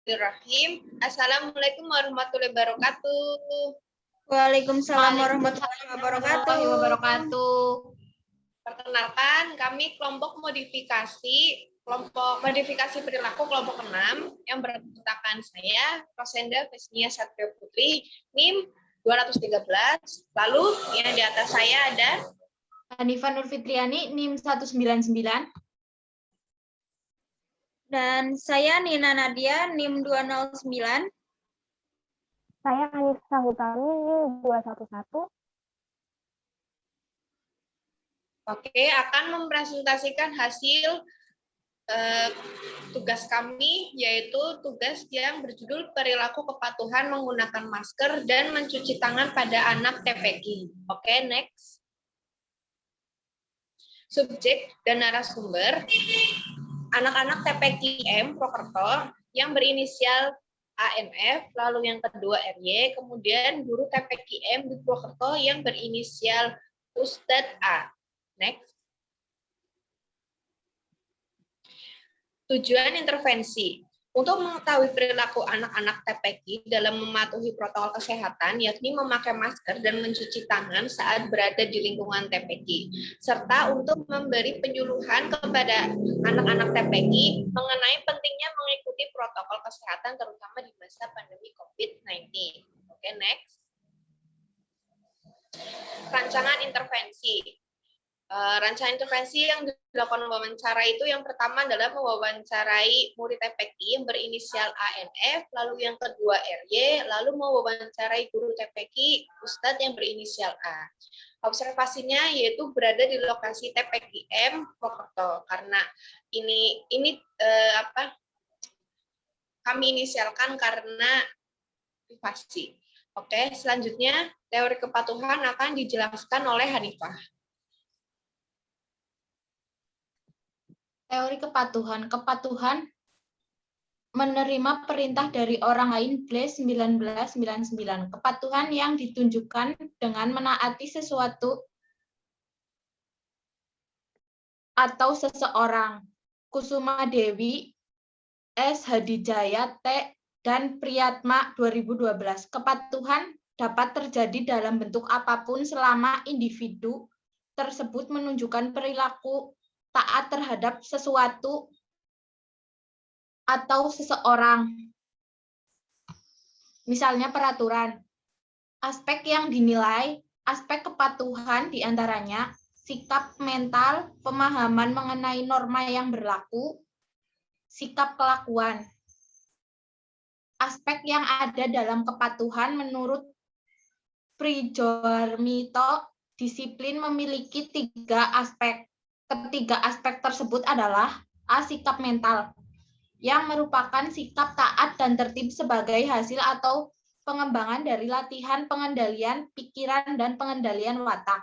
Bismillahirrahmanirrahim. Assalamualaikum warahmatullahi wabarakatuh. Waalaikumsalam warahmatullahi wabarakatuh. Perkenalkan, kami kelompok modifikasi perilaku kelompok 6 yang beranggotakan saya, Rosenda Vesnia Satria Putri, NIM 213. Lalu yang di atas saya ada Hanifah Nurfitriani, NIM 199. Dan saya Nina Nadia, NIM 209. Saya Anissa Hutami, NIM 211. Oke, akan mempresentasikan hasil tugas kami, yaitu tugas yang berjudul perilaku kepatuhan menggunakan masker dan mencuci tangan pada anak TPQ. Oke, next. Subjek dan narasumber, anak-anak TPQM Prokerto yang berinisial ANF, lalu yang kedua RY, kemudian guru TPQM di Prokerto yang berinisial Ustadz A. Next. Tujuan intervensi. Untuk mengetahui perilaku anak-anak TPQ dalam mematuhi protokol kesehatan, yakni memakai masker dan mencuci tangan saat berada di lingkungan TPQ, serta untuk memberi penyuluhan kepada anak-anak TPQ mengenai pentingnya mengikuti protokol kesehatan, terutama di masa pandemi COVID-19. Oke, next. Rancangan intervensi. Rancangan intervensi yang dilakukan wawancara itu yang pertama adalah mewawancarai murid TPQ yang berinisial ANF, lalu yang kedua RY, lalu mewawancarai guru TPQ Ustadz yang berinisial A. Observasinya yaitu berada di lokasi TPQM Prokerto, karena ini kami inisialkan karena privasi. Oke, selanjutnya teori kepatuhan akan dijelaskan oleh Hanifah. Teori kepatuhan. Kepatuhan menerima perintah dari orang lain, Blaise 1999. Kepatuhan yang ditunjukkan dengan menaati sesuatu atau seseorang. Kusuma Dewi, S. Hadijaya, T. dan Priyatma 2012. Kepatuhan dapat terjadi dalam bentuk apapun selama individu tersebut menunjukkan perilaku taat terhadap sesuatu atau seseorang. Misalnya peraturan. Aspek yang dinilai, aspek kepatuhan diantaranya sikap mental, pemahaman mengenai norma yang berlaku, sikap kelakuan. Aspek yang ada dalam kepatuhan menurut Prijormito, disiplin memiliki 3 aspek. Ketiga aspek tersebut adalah A. Sikap mental, yang merupakan sikap taat dan tertib sebagai hasil atau pengembangan dari latihan pengendalian pikiran dan pengendalian watak.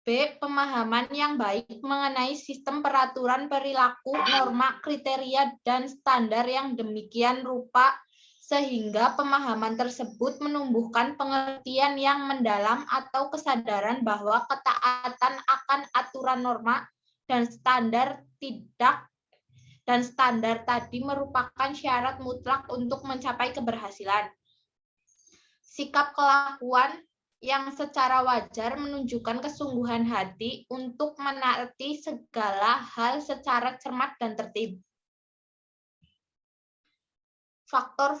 B. Pemahaman yang baik mengenai sistem peraturan perilaku, norma, kriteria, dan standar yang demikian rupa sehingga pemahaman tersebut menumbuhkan pengertian yang mendalam atau kesadaran bahwa ketaatan akan aturan norma dan standar tadi merupakan syarat mutlak untuk mencapai keberhasilan. Sikap kelakuan yang secara wajar menunjukkan kesungguhan hati untuk menaati segala hal secara cermat dan tertib. Faktor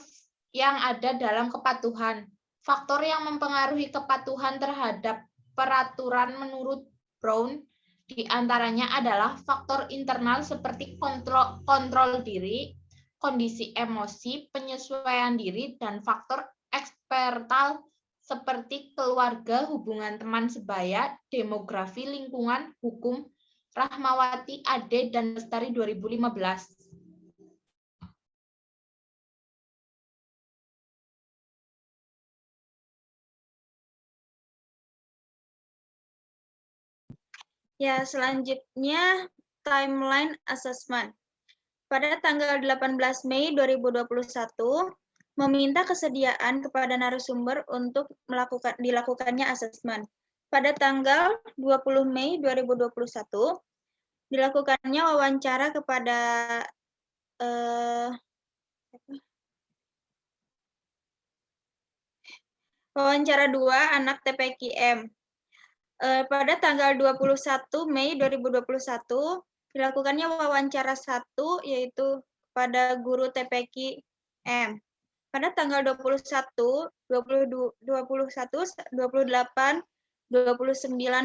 yang ada dalam kepatuhan. Faktor yang mempengaruhi kepatuhan terhadap peraturan menurut Brown diantaranya adalah faktor internal seperti kontrol diri, kondisi emosi, penyesuaian diri, dan faktor eksternal seperti keluarga, hubungan teman sebaya, demografi, lingkungan, hukum. Rahmawati, Ade, dan Lestari 2015. Ya, selanjutnya timeline assessment. Pada tanggal 18 Mei 2021, meminta kesediaan kepada narasumber untuk dilakukannya asesmen. Pada tanggal 20 Mei 2021, dilakukannya wawancara kepada Wawancara 2 anak TPQM. Pada tanggal 21 Mei 2021 dilakukannya wawancara 1 yaitu pada guru TPQM. Pada tanggal 21, 21, 28, 29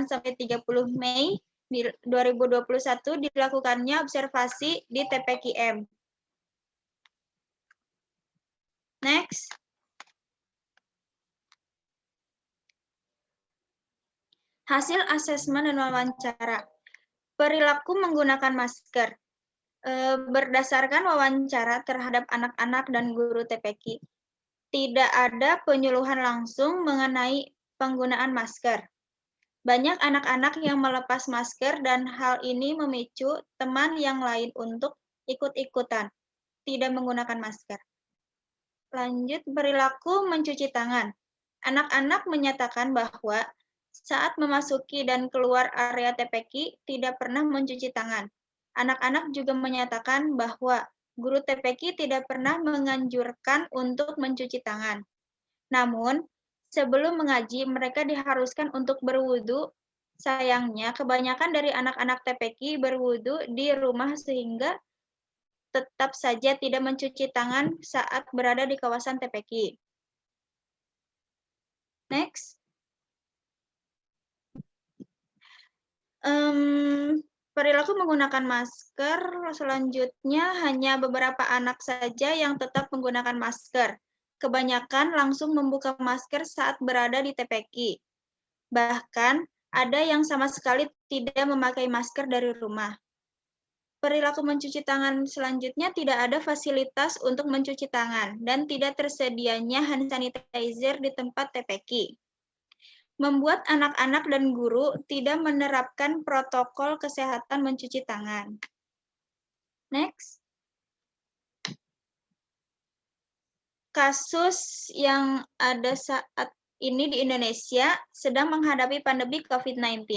sampai 30 Mei 2021 dilakukannya observasi di TPQM. Next. Hasil asesmen dan wawancara. Perilaku menggunakan masker. Berdasarkan wawancara terhadap anak-anak dan guru TPQ, tidak ada penyuluhan langsung mengenai penggunaan masker. Banyak anak-anak yang melepas masker dan hal ini memicu teman yang lain untuk ikut-ikutan tidak menggunakan masker. Lanjut, perilaku mencuci tangan. Anak-anak menyatakan bahwa saat memasuki dan keluar area TPQ tidak pernah mencuci tangan. Anak-anak juga menyatakan bahwa guru TPQ tidak pernah menganjurkan untuk mencuci tangan. Namun, sebelum mengaji, mereka diharuskan untuk berwudu. Sayangnya, kebanyakan dari anak-anak TPQ berwudu di rumah sehingga tetap saja tidak mencuci tangan saat berada di kawasan TPQ. Next. Perilaku menggunakan masker, selanjutnya hanya beberapa anak saja yang tetap menggunakan masker. Kebanyakan langsung membuka masker saat berada di TPQ. Bahkan, ada yang sama sekali tidak memakai masker dari rumah. Perilaku mencuci tangan selanjutnya tidak ada fasilitas untuk mencuci tangan dan tidak tersedianya hand sanitizer di tempat TPQ. Membuat anak-anak dan guru tidak menerapkan protokol kesehatan mencuci tangan. Next. Kasus yang ada saat ini di Indonesia sedang menghadapi pandemi COVID-19.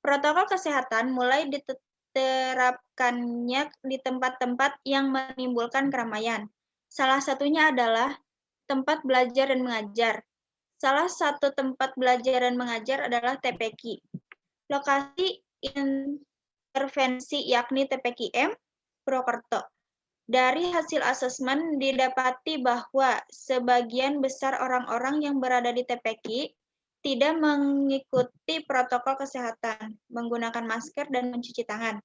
Protokol kesehatan mulai diterapkannya di tempat-tempat yang menimbulkan keramaian. Salah satunya adalah tempat belajar dan mengajar. Salah satu tempat belajar dan mengajar adalah TPQ. Lokasi intervensi yakni TPQM Purwokerto. Dari hasil asesmen didapati bahwa sebagian besar orang-orang yang berada di TPQ tidak mengikuti protokol kesehatan, menggunakan masker dan mencuci tangan.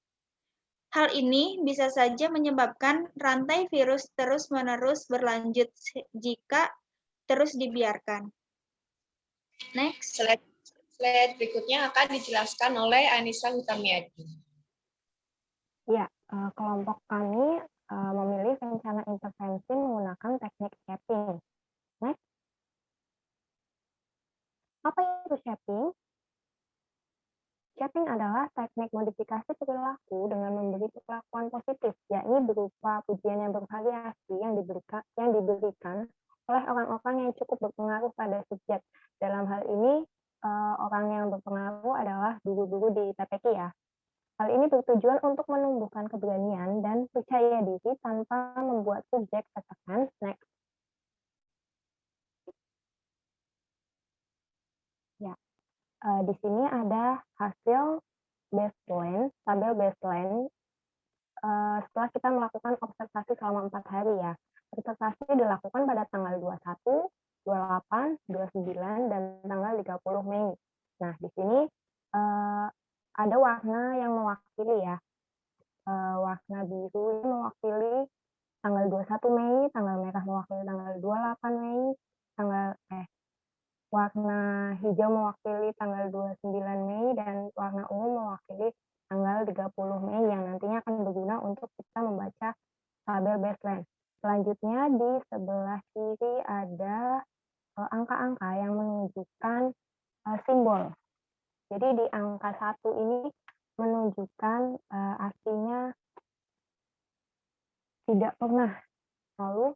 Hal ini bisa saja menyebabkan rantai virus terus-menerus berlanjut jika terus dibiarkan. Next. Slide berikutnya akan dijelaskan oleh Anissa Hutamiadi. Ya, kelompok kami memilih rencana intervensi menggunakan teknik shaping. Next. Apa itu shaping? Shaping adalah teknik modifikasi perilaku dengan memberi perlakuan positif, yakni berupa pujian yang bervariasi yang diberikan oleh orang-orang yang cukup berpengaruh pada subjek. Dalam hal ini, orang yang berpengaruh adalah guru-guru di TPQ ya. Hal ini bertujuan untuk menumbuhkan keberanian dan percaya diri tanpa membuat subjek tertekan. Next. Ya, di sini ada hasil baseline, tabel baseline setelah kita melakukan observasi selama 4 hari ya. Observasi dilakukan pada tanggal 21, 28, 29, dan tanggal 30 Mei. Nah, di sini ada warna yang mewakili ya. Warna biru ini mewakili tanggal 21 Mei, tanggal merah mewakili tanggal 28 Mei, warna hijau mewakili tanggal 29 Mei, dan warna ungu mewakili tanggal 30 Mei yang nantinya akan berguna untuk kita membaca tabel baseline. Selanjutnya di sebelah kiri ada angka-angka yang menunjukkan simbol. Jadi di angka 1 ini menunjukkan artinya tidak pernah. Lalu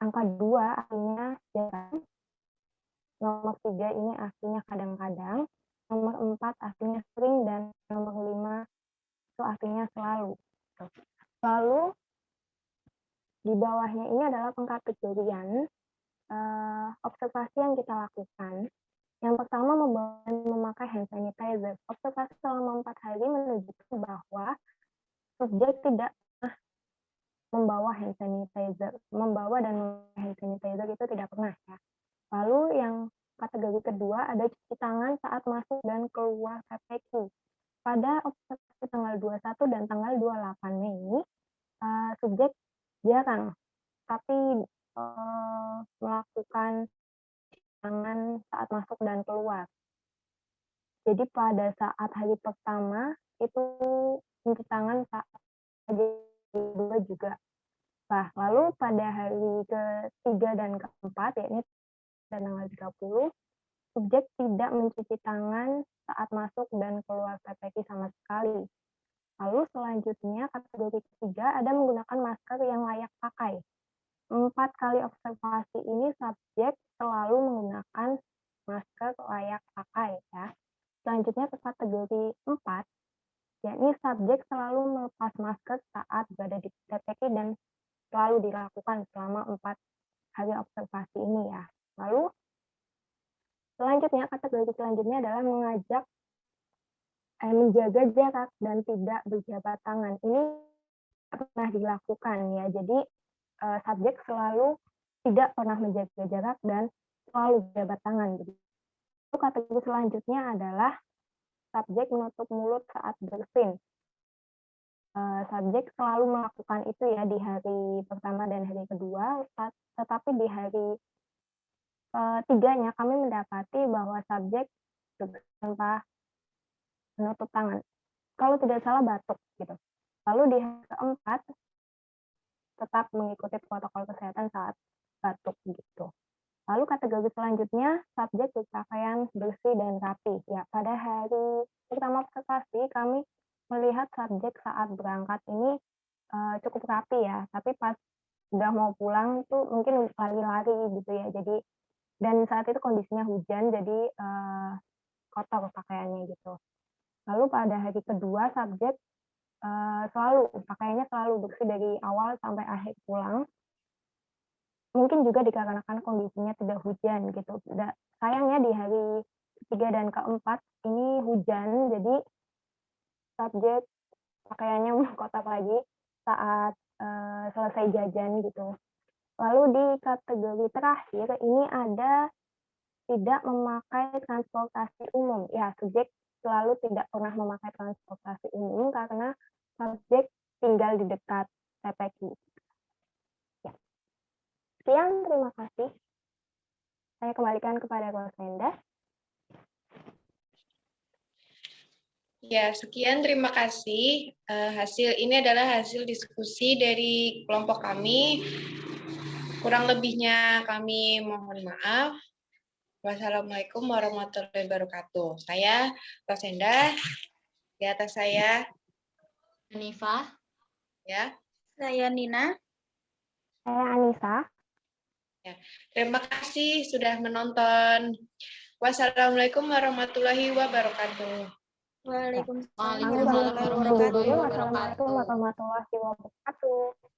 angka 2 artinya jarang. Nomor 3 ini artinya kadang-kadang. Nomor 4 artinya sering, dan nomor 5 itu artinya selalu. Lalu di bawahnya ini adalah pengkategorian. observasi yang kita lakukan. Yang pertama, memakai hand sanitizer. Observasi selama 4 hari menunjukkan bahwa subjek tidak membawa hand sanitizer. Membawa dan memakai hand sanitizer itu tidak pernah ya. Lalu yang kategori kedua ada cuci tangan saat masuk dan keluar TPQ. Pada observasi tanggal 21 dan tanggal 28 Mei, subjek jarang, tapi melakukan tangan saat masuk dan keluar. Jadi pada saat hari pertama itu mencuci tangan saat kedua juga. Nah, lalu pada hari ketiga dan keempat, yakni tanggal 30, subjek tidak mencuci tangan saat masuk dan keluar TPQ sama sekali. Lalu selanjutnya kategori ketiga ada menggunakan masker yang layak pakai. 4 kali observasi ini subjek selalu menggunakan masker layak pakai ya. Selanjutnya ke kategori 4, yakni subjek selalu melepas masker saat berada di TPQ dan selalu dilakukan selama 4 hari observasi ini ya. Lalu selanjutnya kategori selanjutnya adalah menjaga jarak dan tidak berjabat tangan. Ini pernah dilakukan ya. Jadi subjek selalu tidak pernah menjaga jarak dan selalu berjabat tangan. Jadi, kategori selanjutnya adalah subjek menutup mulut saat bersin. Subjek selalu melakukan itu ya di hari pertama dan hari kedua, tetapi di hari ketiganya kami mendapati bahwa subjek tanpa menutup tangan. Kalau tidak salah batuk gitu. Lalu di hari keempat tetap mengikuti protokol kesehatan saat batuk gitu. Lalu kategori selanjutnya subjek berpakaian bersih dan rapi. Ya, pada hari pertama observasi kami melihat subjek saat berangkat ini cukup rapi ya, tapi pas udah mau pulang tuh mungkin lari-lari gitu ya. Jadi dan saat itu kondisinya hujan jadi kotor pakaiannya gitu. Lalu pada hari kedua subjek pakaiannya selalu bersih dari awal sampai akhir pulang. Mungkin juga dikarenakan kondisinya tidak hujan gitu. Sayangnya di hari ketiga dan keempat ini hujan, jadi subjek pakaiannya kotor lagi saat selesai jajan gitu. Lalu di kategori terakhir ini ada tidak memakai transportasi umum. Ya, subjek selalu tidak pernah memakai transportasi umum karena subjek tinggal di dekat TPQ. Ya. Sekian, terima kasih. Saya kembalikan kepada Rosenda. Ya, sekian terima kasih. Ini adalah hasil diskusi dari kelompok kami. Kurang lebihnya kami mohon maaf. Wassalamualaikum warahmatullahi wabarakatuh. Saya Rosenda, di atas saya Hanifah. ya. Saya Nina. Saya Anissa. Ya. Terima kasih sudah menonton. Wassalamualaikum warahmatullahi wabarakatuh. Waalaikumsalam Waalaikumsalam warahmatullahi wabarakatuh. Wassalamualaikum warahmatullahi wabarakatuh.